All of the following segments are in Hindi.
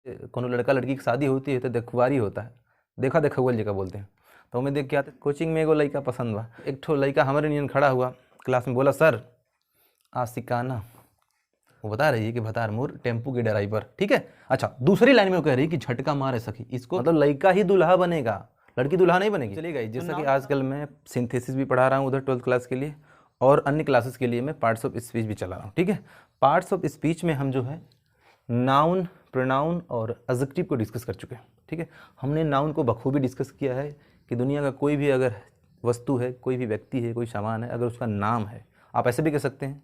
कोनो लड़का लड़की की शादी होती है तो देखुआरी होता है, देखा देखुअल जगह बोलते हैं। तो मैं देख के आते कोचिंग में एगो लड़का पसंद बा, एक ठो लड़का हमारे नियन खड़ा हुआ क्लास में, बोला सर आशिकाना। वो बता रही है कि भतार मोर टेम्पू के ड्राइवर, ठीक है। अच्छा, दूसरी लाइन में वो कह रही है कि झटका मारे सखी, इसको मतलब लड़का ही दूल्हा बनेगा, लड़की दूल्हा नहीं बनेगी। चलिए गाइस, जैसा कि आजकल मैं सिंथेसिस भी पढ़ा रहा हूँ उधर 12th क्लास के लिए, और अन्य क्लासेस के लिए मैं पार्ट्स ऑफ स्पीच भी चला रहा हूँ, ठीक है। पार्ट्स ऑफ स्पीच में हम जो है नाउन, प्रोनाउन और एडजेक्टिव को डिस्कस कर चुके हैं, ठीक है। हमने नाउन को बखूबी डिस्कस किया है कि दुनिया का कोई भी अगर वस्तु है, कोई भी व्यक्ति है, कोई सामान है, अगर उसका नाम है, आप ऐसे भी कह सकते हैं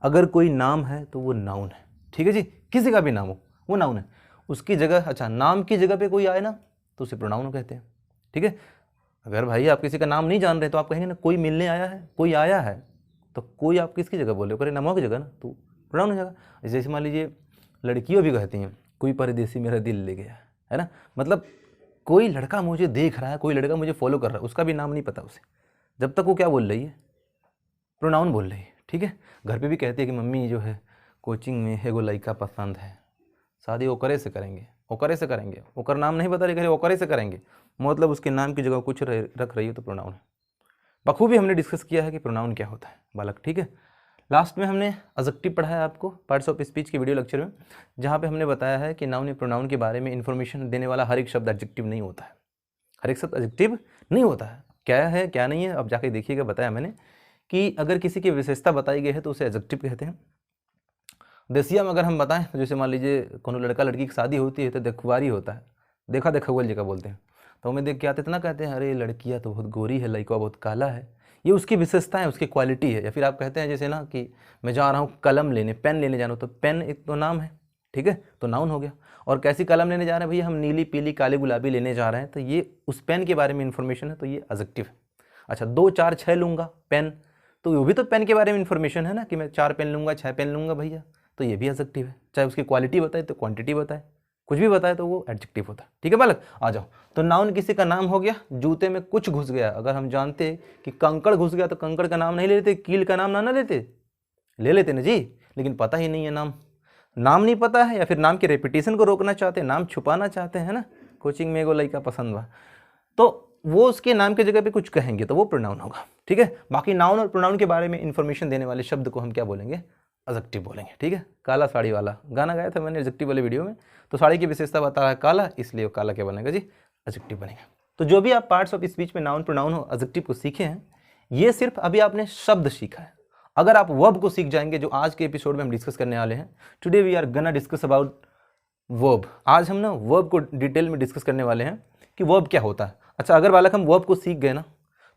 अगर कोई नाम है तो वो नाउन है, ठीक है जी। किसी का भी नाम हो वो नाउन है। उसकी जगह, अच्छा नाम की जगह पे कोई आए ना तो उसे प्रोनाउन कहते हैं, ठीक है। अगर भाई आप किसी का नाम नहीं जान रहे तो आप कहेंगे ना कोई मिलने आया है, कोई आया है, तो कोई आप किसकी जगह बोले, करे नामों की जगह ना, तो प्रोनाउन हो जाएगा। जैसे मान लीजिए लड़कियों भी कहती हैं कोई परदेसी मेरा दिल ले गया, है ना। मतलब कोई लड़का मुझे देख रहा है, कोई लड़का मुझे फॉलो कर रहा है, उसका भी नाम नहीं पता उसे, जब तक वो क्या बोल रही है, प्रोनाउन बोल रही है, ठीक है। घर पे भी कहती है कि मम्मी जो है कोचिंग में एगो लड़का पसंद है, शादी ओकरे से करेंगे, ओकरे से करेंगे, ओकर नाम नहीं बता रही, करे ओकरे से करेंगे, मतलब उसके नाम की जगह कुछ रख रही हो तो प्रोनाउन है। बखूबी हमने डिस्कस किया है कि प्रोनाउन क्या होता है बालक, ठीक है। लास्ट में हमने एडजेक्टिव पढ़ा है आपको पार्ट्स ऑफ स्पीच के वीडियो लेक्चर में, जहाँ पे हमने बताया है कि नाउन या प्रोनाउन के बारे में इन्फॉर्मेशन देने वाला हर एक शब्द एडजेक्टिव नहीं होता है, हर एक शब्द एडजेक्टिव नहीं होता है। क्या है क्या नहीं है अब जाके देखिएगा, बताया मैंने कि अगर किसी की विशेषता बताई गई है तो उसे एडजेक्टिव कहते हैं। देसिया में अगर हम बताएं तो जैसे मान लीजिए कोनो लड़का लड़की की शादी होती है तो देखुआरी होता है, देखा देखुअल जगह बोलते हैं। तो मैं देख के आते इतना कहते हैं अरे लड़कियाँ तो बहुत गोरी है, लड़का बहुत काला है, ये उसकी विशेषता है, उसकी क्वालिटी है। या फिर आप कहते हैं जैसे ना कि मैं जा रहा हूँ कलम लेने, पेन लेने जा रहा हूँ, तो पेन एक तो नाम है, ठीक है, तो नाउन हो गया। और कैसी कलम लेने जा रहे हैं भैया, हम नीली पीली काली गुलाबी लेने जा रहे हैं, तो ये उस पेन के बारे में इंफॉर्मेशन है, तो ये एडजेक्टिव है। अच्छा 2 4 6 लूँगा पेन, तो वो भी तो पेन के बारे में इंफॉर्मेशन है ना कि मैं 4 पेन लूँगा 6 पेन लूँगा भैया, तो ये भी एडजेक्टिव है। चाहे उसकी क्वालिटी बताए तो क्वांटिटी बताए, कुछ भी बताए तो वो एडजेक्टिव होता है, ठीक है बालक। आ जाओ, तो नाउन किसी का नाम हो गया, जूते में कुछ घुस गया, अगर हम जानते कि कंकड़ घुस गया तो कंकड़ का नाम नहीं ले लेते, कील का नाम ना लेते, ले लेते ना जी, लेकिन पता ही नहीं है नाम, नाम नहीं पता है, या फिर नाम के रेपिटेशन को रोकना चाहते हैं, नाम छुपाना चाहते हैं ना। कोचिंग में एगो लड़का पसंद बा, तो वो उसके नाम की जगह पे कुछ कहेंगे तो वो प्रोनाउन होगा, ठीक है। बाकी नाउन और प्रोनाउन के बारे में इंफॉर्मेशन देने वाले शब्द को हम क्या बोलेंगे, एडजेक्टिव बोलेंगे, ठीक है। काला साड़ी वाला गाना गाया था मैंने एडजेक्टिव वाले वीडियो में, तो साड़ी की विशेषता बता रहा है काला, इसलिए वो काला क्या बनेगा जी, एडजेक्टिव बनेगा। तो जो भी आप पार्ट्स ऑफ स्पीच में नाउन प्रोनाउन और एडजेक्टिव को सीखे हैं, ये सिर्फ अभी आपने शब्द सीखा है। अगर आप वर्ब को सीख जाएंगे, जो आज के एपिसोड में हम डिस्कस करने वाले हैं, today we are gonna discuss about verb. आज हम ना वर्ब को डिटेल में डिस्कस करने वाले हैं कि वर्ब क्या होता है। अच्छा, अगर बालक हम वर्ब को सीख गए ना,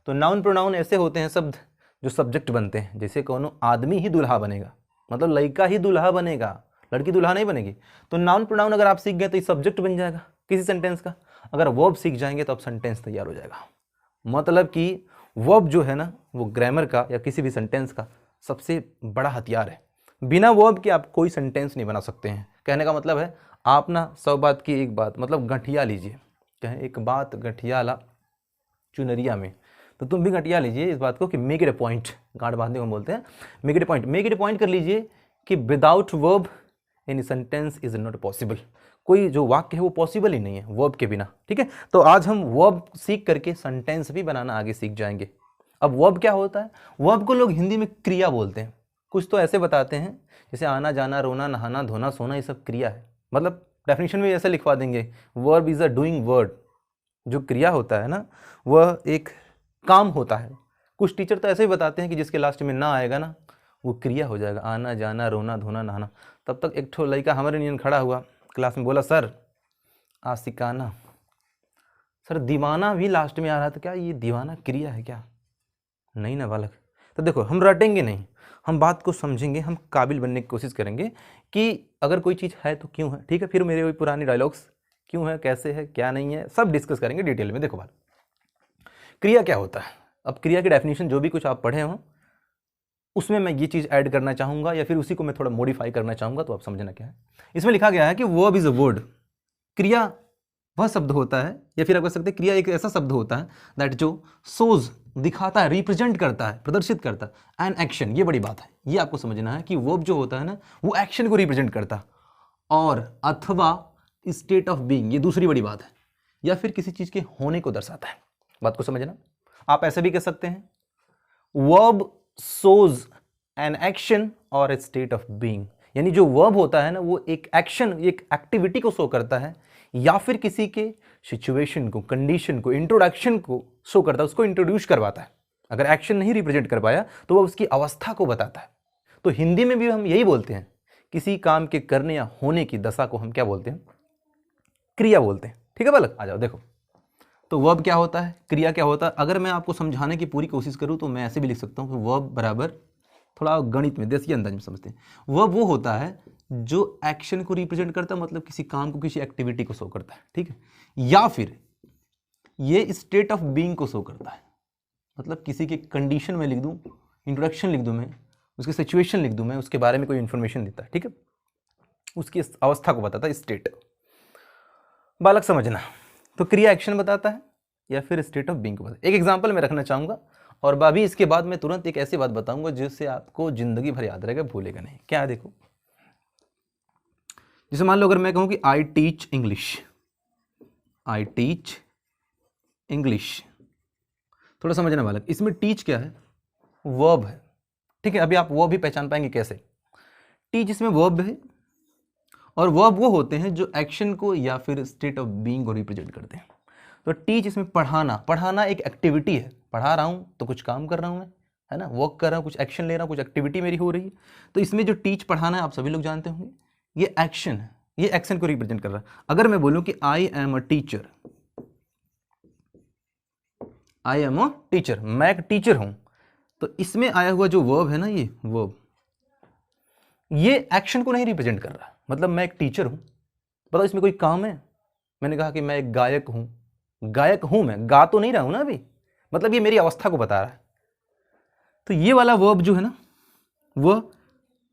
तो नाउन प्रोनाउन ऐसे होते हैं शब्द जो सब्जेक्ट बनते हैं। जैसे कोनो आदमी ही दूल्हा बनेगा, मतलब लड़का ही दूल्हा बनेगा, लड़की दूल्हा नहीं बनेगी। तो नाउन प्रोनाउन अगर आप सीख गए तो ये सब्जेक्ट बन जाएगा किसी सेंटेंस का। अगर वर्ब सीख जाएंगे तो अब सेंटेंस तैयार हो जाएगा। मतलब कि वर्ब जो है ना, वो ग्रामर का या किसी भी सेंटेंस का सबसे बड़ा हथियार है। बिना वर्ब के आप कोई सेंटेंस नहीं बना सकते हैं। कहने का मतलब है आप ना 100 बात की एक बात, मतलब गठिया लीजिए, कहें एक बात गठिया ला चुनरिया में, तो तुम भी गठिया लीजिए इस बात को कि मेक इट अ पॉइंट, गांठ बांधने को बोलते हैं, make it a point, make it a point कर लीजिए कि without verb any sentence is not possible. कोई जो वाक्य है वो पॉसिबल ही नहीं है वर्ब के बिना, ठीक है। तो आज हम वर्ब सीख करके सेंटेंस भी बनाना आगे सीख जाएंगे। अब वर्ब क्या होता है, वर्ब को लोग हिंदी में क्रिया बोलते हैं। कुछ तो ऐसे बताते हैं जैसे आना जाना रोना नहाना धोना सोना, ये सब क्रिया है। मतलब डेफिनेशन में ऐसे लिखवा देंगे, verb is a doing word. जो क्रिया होता है ना, वह एक काम होता है। कुछ टीचर तो ऐसे ही बताते हैं कि जिसके लास्ट में ना आएगा ना, वो क्रिया हो जाएगा, आना जाना रोना धोना नहाना। तब तक एक ठो लड़का हमारे नियन खड़ा हुआ क्लास में, बोला सर आशिकाना। सर दीवाना भी लास्ट में आ रहा था, क्या ये दीवाना क्रिया है क्या? नहीं ना बालक। तो देखो, हम रटेंगे नहीं, हम बात को समझेंगे, हम काबिल बनने की कोशिश करेंगे कि अगर कोई चीज़ है तो क्यों है, ठीक है। फिर मेरे वही पुरानी डायलॉग्स, क्यों है, कैसे है, क्या नहीं है, सब डिस्कस करेंगे डिटेल में। देखो बात, क्रिया क्या होता है। अब क्रिया की डेफिनेशन जो भी कुछ आप पढ़े हों, उसमें मैं ये चीज़ ऐड करना चाहूँगा या फिर उसी को मैं थोड़ा मॉडिफाई करना चाहूँगा, तो आप समझना क्या है। इसमें लिखा गया है कि वर्ब इज अ वर्ड। क्रिया वह शब्द होता है, या फिर आप कह सकते हैं क्रिया एक ऐसा शब्द होता है दैट जो सोज दिखाता है, रिप्रेजेंट करता है, प्रदर्शित करता है एन एक्शन। ये बड़ी बात है, ये आपको समझना है कि वर्ब जो होता है ना, वो एक्शन को रिप्रेजेंट करता है और अथवा स्टेट ऑफ बीइंग, ये दूसरी बड़ी बात है, या फिर किसी चीज के होने को दर्शाता है। बात को समझना। आप ऐसे भी कह सकते हैं वर्ब शोज एन एक्शन और ए स्टेट ऑफ बीइंग, यानी जो वर्ब होता है ना वो एक एक्शन, एक एक्टिविटी को शो करता है, या फिर किसी के सिचुएशन को, कंडीशन को, इंट्रोडक्शन को शो करता है, उसको इंट्रोड्यूस करवाता है। अगर एक्शन नहीं रिप्रेजेंट कर पाया तो वह उसकी अवस्था को बताता है। तो हिंदी में भी हम यही बोलते हैं, किसी काम के करने या होने की दशा को हम क्या बोलते हैं? क्रिया बोलते हैं। ठीक है बालक, आ जाओ देखो। तो वर्ब क्या होता है, क्रिया क्या होता है? अगर मैं आपको समझाने की पूरी कोशिश करूं तो मैं ऐसे भी लिख सकता हूं कि वर्ब बराबर, थोड़ा गणित में देसी अंदाज में समझते हैं, वर्ब वो होता है जो एक्शन को रिप्रेजेंट करता है, मतलब किसी काम को, किसी एक्टिविटी को शो करता है। ठीक है, या फिर ये स्टेट ऑफ बीइंग को शो करता है, मतलब किसी के कंडीशन में लिख दूं, इंट्रोडक्शन लिख दूं मैं, उसकी सिचुएशन लिख दूं मैं, उसके बारे में कोई इंफॉर्मेशन देता है। ठीक है, उसकी अवस्था को बताता है, स्टेट। बालक समझना, तो क्रिया एक्शन बताता है या फिर स्टेट ऑफ बीइंग को बताता है। एक एग्जांपल मैं रखना चाहूंगा और भाभी इसके बाद मैं तुरंत एक ऐसी बात बताऊंगा जिससे आपको जिंदगी भर याद रहेगा, भूलेगा नहीं। क्या है देखो, जैसे मान लो अगर मैं कहूं कि I teach English, I teach English, थोड़ा समझना बालक, इसमें टीच क्या है? वर्ब है। ठीक है, अभी आप वो भी पहचान पाएंगे कैसे। टीच इसमें वर्ब है, और वर्ब वो होते हैं जो एक्शन को या फिर स्टेट ऑफ बीइंग को रिप्रेजेंट करते हैं। तो टीच इसमें पढ़ाना, पढ़ाना एक एक्टिविटी है, पढ़ा रहा हूं तो कुछ काम कर रहा हूं मैं, है ना, वर्क कर रहा हूं, कुछ एक्शन ले रहा हूं, कुछ एक्टिविटी मेरी हो रही है। तो इसमें जो टीच पढ़ाना है आप सभी लोग जानते होंगे, ये एक्शन है, ये एक्शन को रिप्रेजेंट कर रहा है। अगर मैं बोलूं कि I am a teacher, I am a teacher, मैं एक टीचर हूं, तो इसमें आया हुआ जो वर्ब है ना, ये वर्ब, ये एक्शन को नहीं रिप्रेजेंट कर रहा। मतलब मैं एक टीचर हूं, बताओ इसमें कोई काम है? मैंने कहा कि मैं एक गायक हूं, गायक हूं, मैं गा तो नहीं रहा हूं ना अभी, मतलब ये मेरी अवस्था को बता रहा है। तो ये वाला वर्ब जो है ना, वह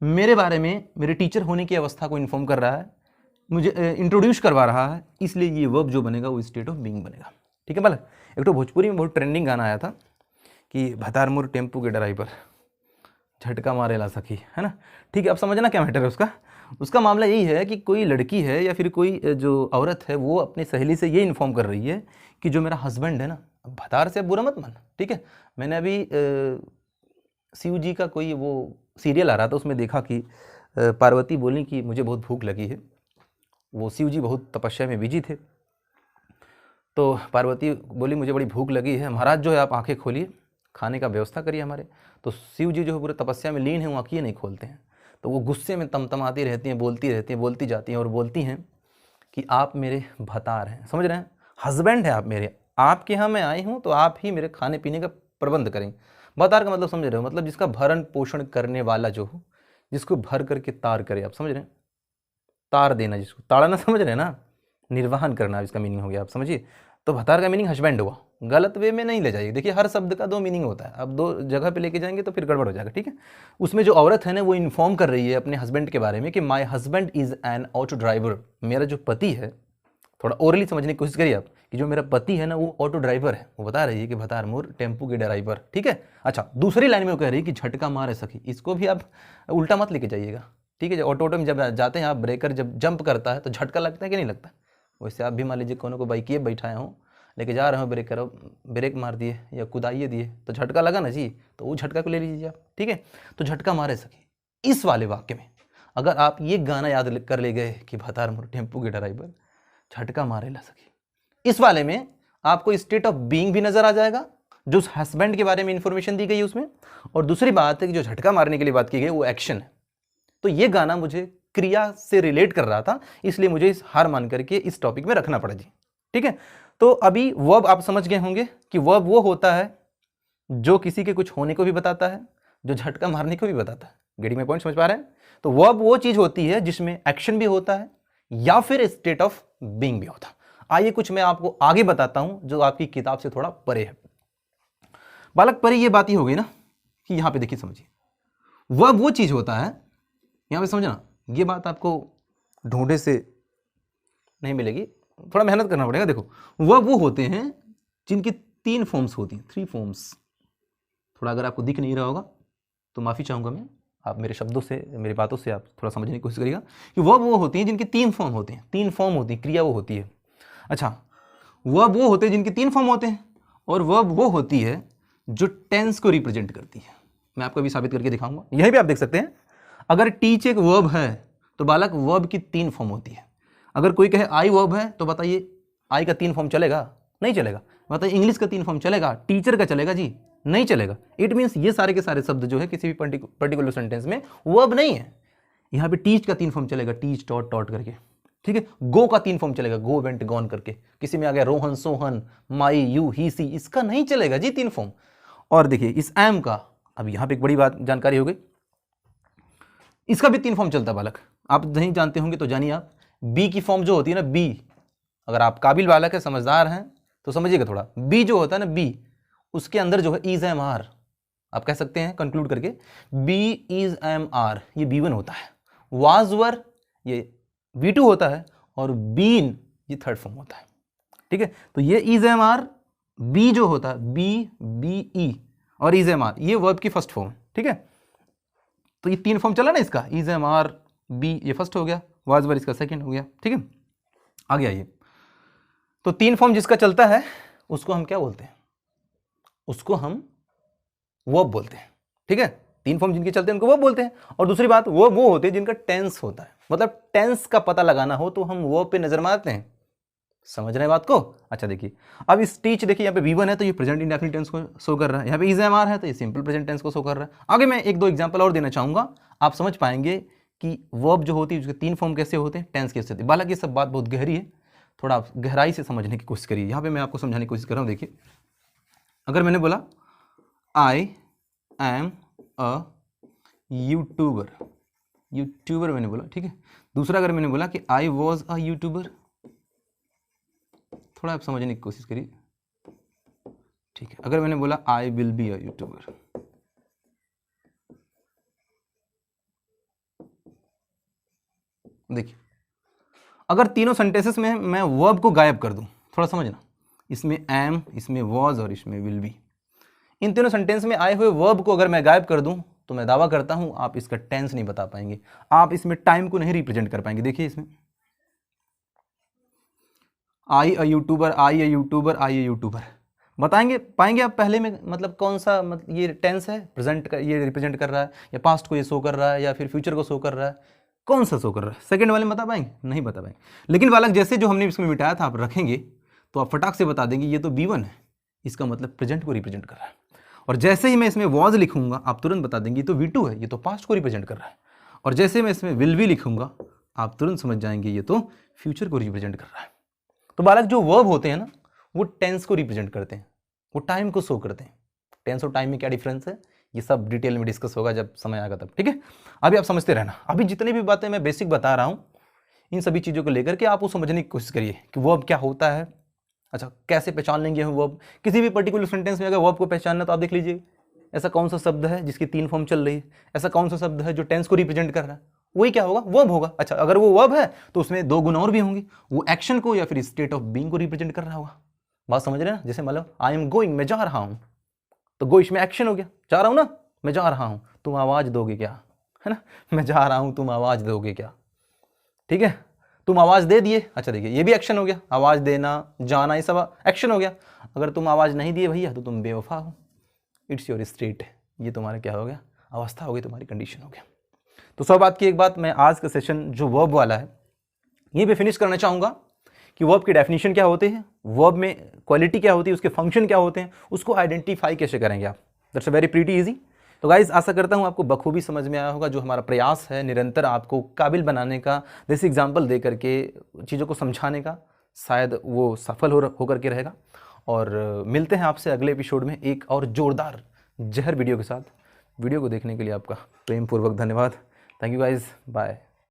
मेरे बारे में, मेरे टीचर होने की अवस्था को इन्फॉर्म कर रहा है, मुझे इंट्रोड्यूस करवा रहा है, इसलिए ये वर्ब जो बनेगा वो स्टेट ऑफ बीइंग बनेगा। ठीक है बालक, एक तो भोजपुरी में बहुत ट्रेंडिंग गाना आया था कि भतार मोर टेम्पू के ड्राइवर, झटका मारे ला सखी, है ना। ठीक है, अब समझना क्या मैटर है उसका। उसका मामला यही है कि कोई लड़की है या फिर कोई जो औरत है वो अपनी सहेली से ये इन्फॉर्म कर रही है कि जो मेरा हस्बैंड है ना, भतार से बुरा मत मान। ठीक है, मैंने अभी शिव जी का कोई वो सीरियल आ रहा था, उसमें देखा कि पार्वती बोली कि मुझे बहुत भूख लगी है। वो शिव जी बहुत तपस्या में बिजी थे, तो पार्वती बोली मुझे बड़ी भूख लगी है, महाराज जो है आप आंखें खोलिए, खाने का व्यवस्था करिए हमारे। तो शिव जी जो है पूरे तपस्या में लीन है, वो आंखें नहीं खोलते हैं। तो वो गुस्से में तमतमाती रहती हैं, बोलती रहती हैं, बोलती जाती हैं और बोलती हैं कि आप मेरे भतार हैं, समझ रहे हैं, हस्बैंड है आप मेरे, आपके यहाँ मैं आई हूँ तो आप ही मेरे खाने पीने का प्रबंध करेंगे। भतार का मतलब समझ रहे हो, मतलब जिसका भरण पोषण करने वाला जो हो, जिसको भर करके तार करे, आप समझ रहे हैं, तार देना, जिसको ताड़ना, समझ रहे हैं ना, निर्वहन करना, इसका मीनिंग हो गया, आप समझिए। तो भतार का मीनिंग हस्बैंड हुआ, गलत वे में नहीं ले जाइए। देखिए हर शब्द का दो मीनिंग होता है, अब दो जगह पे लेके जाएंगे तो फिर गड़बड़ हो जाएगा। ठीक है, उसमें जो औरत है ना वो इन्फॉर्म कर रही है अपने हस्बैंड के बारे में कि my husband is an auto driver, मेरा जो पति है, थोड़ा ओरली समझने की कोशिश करिए आप, कि जो मेरा पति है ना वो ऑटो ड्राइवर है। वो बता रही है कि भतार मोर टेम्पू के ड्राइवर। ठीक है, अच्छा दूसरी लाइन में वो कह रही है कि झटका मारे सखी, इसको भी आप उल्टा मत लेके जाइएगा। ठीक है, ऑटो में जब जाते हैं आप, ब्रेकर जब जंप करता है तो झटका लगता है कि नहीं लगता? वैसे आप भी मान लीजिए कोनो को बाइकिए बैठाए हो, लेके जा रहे हो, ब्रेकर ब्रेक मार दिए या कुदाइए दिए तो झटका लगा ना जी, तो वो झटका को ले लीजिए आप। ठीक है, तो झटका मारे सके, इस वाले वाक्य में अगर आप ये गाना याद कर ले गए कि भतार मोर टेम्पू के ड्राइवर, झटका मारे ला सके, इस वाले में आपको स्टेट ऑफ बीइंग भी नजर आ जाएगा, जो उस हस्बैंड के बारे में इंफॉर्मेशन दी गई है उसमें। और दूसरी बात है कि जो झटका मारने के लिए बात की गई वो एक्शन है। तो ये गाना मुझे क्रिया से रिलेट कर रहा था, इसलिए मुझे इस हार मान करके इस टॉपिक में रखना पड़ा जी। ठीक है, तो अभी वर्ब आप समझ गए होंगे कि वर्ब वो होता है जो किसी के कुछ होने को भी बताता है, जो झटका मारने को भी बताता है। गेटिंग माय पॉइंट, समझ पा रहे हैं? तो वर्ब वो चीज होती है जिसमें एक्शन भी होता है या फिर स्टेट ऑफ बीइंग भी होता है। आइए कुछ मैं आपको आगे बताता हूं जो आपकी किताब से थोड़ा परे है। बालक परे ये बात ही हो गई ना कि यहां पे देखिए समझिए, वर्ब वो चीज होता है, यहां पे समझना, ये बात आपको ढूंढे से नहीं मिलेगी, थोड़ा मेहनत करना पड़ेगा। देखो वो होते हैं जिनकी 3 फॉर्म्स होती हैं, 3 फॉर्म्स। थोड़ा अगर आपको दिख नहीं रहा होगा तो माफी चाहूंगा मैं, आप मेरे शब्दों से, मेरी बातों से आप थोड़ा समझने की कोशिश करिएगा कि वर्ब वो होती हैं जिनके 3 फॉर्म होते हैं, 3 फॉर्म होती है, क्रिया वो होती है। अच्छा, वर्ब वो होते हैं जिनके 3 फॉर्म होते हैं, और वर्ब वो होती है जो टेंस को रिप्रेजेंट करती है। मैं आपको अभी साबित करके दिखाऊंगा। यहीं पे आप देख सकते हैं, अगर टीच एक वर्ब है तो बालक वर्ब की 3 फॉर्म होती है। अगर कोई कहे आई वर्ब है तो बताइए आई का 3 फॉर्म चलेगा? नहीं चलेगा। बताइए इंग्लिश का 3 फॉर्म चलेगा? टीचर का चलेगा जी? नहीं चलेगा। इट मीन्स ये सारे के सारे शब्द जो है किसी भी पर्टिकुलर सेंटेंस में वर्ब नहीं है। यहाँ पे टीच का 3 फॉर्म चलेगा, टीच टॉट टॉट करके, ठीक है। गो का 3 फॉर्म चलेगा, गो वेंट गॉन करके। किसी में आ गया रोहन सोहन, माई यू ही सी, इसका नहीं चलेगा जी 3 फॉर्म। और देखिए इस एम का, अब यहाँ पे एक बड़ी बात जानकारी हो गई, इसका भी 3 फॉर्म चलता है बालक। आप नहीं जानते होंगे तो जानिए आप। बी की फॉर्म जो होती है ना, बी, अगर आप काबिल बालक है, समझदार हैं तो समझिएगा थोड़ा। बी जो होता है ना, बी, उसके अंदर जो है इज एम आर, आप कह सकते हैं कंक्लूड करके बी इज एम आर, ये B1 होता है। वाज वर ये V2 होता है, और बीन ये 3rd फॉर्म होता है, ठीक है। तो ये इज एम आर, बी जो होता है बी, बी ई और इज एम आर, ये वर्ब की 1st फॉर्म है, ठीक है। तो ये 3 फॉर्म चला ना इसका, इज एम आर बी ये 1st हो गया, वाज वर इसका 2nd हो गया, ठीक है। आगे आइए, तो 3 फॉर्म जिसका चलता है उसको हम क्या बोलते हैं? उसको हम वर्ब बोलते हैं, ठीक है। 3 फॉर्म जिनके चलते हैं उनको वर्ब बोलते हैं। और दूसरी बात, वर्ब वो होते हैं जिनका टेंस होता है, मतलब टेंस का पता लगाना हो तो हम वर्ब पे नजर मारते हैं। समझ रहे हैं बात को? अच्छा देखिए, अब इस टीच देखिए, यहाँ पे V1 है तो ये प्रेजेंट इंडेफिनिट टेंस को शो कर रहा है, यहाँ पे इज एम आर है तो ये सिंपल प्रेजेंट टेंस को शो कर रहा है। आगे मैं 1-2 एग्जांपल और देना चाहूंगा, आप समझ पाएंगे कि वर्ब जो होती है उसके 3 फॉर्म कैसे होते हैं, टेंस कैसे होते हैं। बालक ये सब बात बहुत गहरी है, थोड़ा आप गहराई से समझने की कोशिश करिए। यहाँ पे मैं आपको समझाने की कोशिश कर रहा हूँ। देखिए, अगर मैंने बोला I am a YouTuber, YouTuber मैंने बोला, ठीक है। दूसरा अगर मैंने बोला कि आई वॉज अ यूट्यूबर, थोड़ा आप समझने की कोशिश करिए, ठीक है। अगर मैंने बोला I will be a YouTuber, देखिए अगर तीनों सेंटेंसेस में मैं वर्ब को गायब कर दूं, थोड़ा समझना, इसमें एम, इसमें वॉज और इसमें विल बी, इन तीनों सेंटेंस में आए हुए वर्ब को अगर मैं गायब कर दूं तो मैं दावा करता हूं आप इसका टेंस नहीं बता पाएंगे, आप इसमें टाइम को नहीं रिप्रेजेंट कर पाएंगे। देखिए इसमें I a YouTuber, I a YouTuber, I a YouTuber, बताएंगे पाएंगे आप पहले में मतलब कौन सा मतलब ये टेंस है, प्रेजेंट का ये रिप्रेजेंट कर रहा है, या पास्ट को ये शो कर रहा है, या फिर फ्यूचर को शो कर रहा है, कौन सा शो कर रहा है? सेकंड वाले में बता पाएंगे? नहीं बता पाएंगे। लेकिन बालक जैसे जो हमने इसमें मिटाया था आप रखेंगे तो आप फटाक से बता देंगे ये तो B1 है, इसका मतलब प्रेजेंट को रिप्रेजेंट कर रहा है। और जैसे ही मैं इसमें वॉज लिखूंगा आप तुरंत बता देंगे ये तो V2 है, ये तो पास्ट को रिप्रेजेंट कर रहा है। और जैसे मैं इसमें विल बी लिखूंगा आप तुरंत समझ जाएंगे ये तो फ्यूचर को रिप्रेजेंट कर रहा है। तो बालक जो वर्ब होते हैं ना वो टेंस को रिप्रेजेंट करते हैं, वो टाइम को शो करते हैं। टेंस और टाइम में क्या डिफरेंस है ये सब डिटेल में डिस्कस होगा जब समय आएगा तब, ठीक है। अभी आप समझते रहना, अभी जितनी भी बातें मैं बेसिक बता रहा हूँ इन सभी चीज़ों को लेकर के आप वो समझने की कोशिश करिए कि वर्ब क्या होता है। अच्छा, कैसे पहचान लेंगे हम वर्ब? किसी भी पर्टिकुलर सेंटेंस में अगर वर्ब को पहचानना तो आप देख लीजिए ऐसा कौन सा शब्द है जिसकी 3 फॉर्म चल रही है, ऐसा कौन सा शब्द है जो टेंस को रिप्रेजेंट कर रहा है, वही क्या होगा? वर्ब होगा। अच्छा, अगर वो वर्ब है तो उसमें 2 गुण और भी होंगे, वो एक्शन को या फिर स्टेट ऑफ बीइंग को रिप्रेजेंट कर रहा होगा। बात समझ रहे हैं ना? जैसे मतलब आई एम गोइंग, मैं जा रहा हूँ, तो गो इसमें एक्शन हो गया, जा रहा हूँ ना, मैं जा रहा हूँ, तुम आवाज़ दोगे क्या, है ना, मैं जा रहा हूँ तुम आवाज़ दोगे क्या, ठीक है, तुम आवाज़ दे दिए। अच्छा देखिए ये भी एक्शन हो गया, आवाज़ देना, जाना, ये सब एक्शन हो गया। अगर तुम आवाज़ नहीं दिए भैया तो तुम बेवफा हो, इट्स योर स्टेट, ये तुम्हारा क्या हो गया, अवस्था हो गई, तुम्हारी कंडीशन हो गया। तो सब बात की एक बात, मैं आज का सेशन जो वर्ब वाला है ये पे फिनिश करना चाहूँगा कि वर्ब की डेफिनेशन क्या होती है, वर्ब में क्वालिटी क्या होती है, उसके फंक्शन क्या होते हैं, उसको आइडेंटिफाई कैसे करेंगे आप। That's very pretty easy. तो गाइज आशा करता हूँ आपको बखूबी समझ में आया होगा। जो हमारा प्रयास है निरंतर आपको काबिल बनाने का, जैसे एग्जाम्पल दे करके चीज़ों को समझाने का, शायद वो सफल हो करके रहेगा। और मिलते हैं आपसे अगले एपिसोड में एक और जोरदार जहर वीडियो के साथ। वीडियो को देखने के लिए आपका प्रेम पूर्वक धन्यवाद। Thank you guys, bye.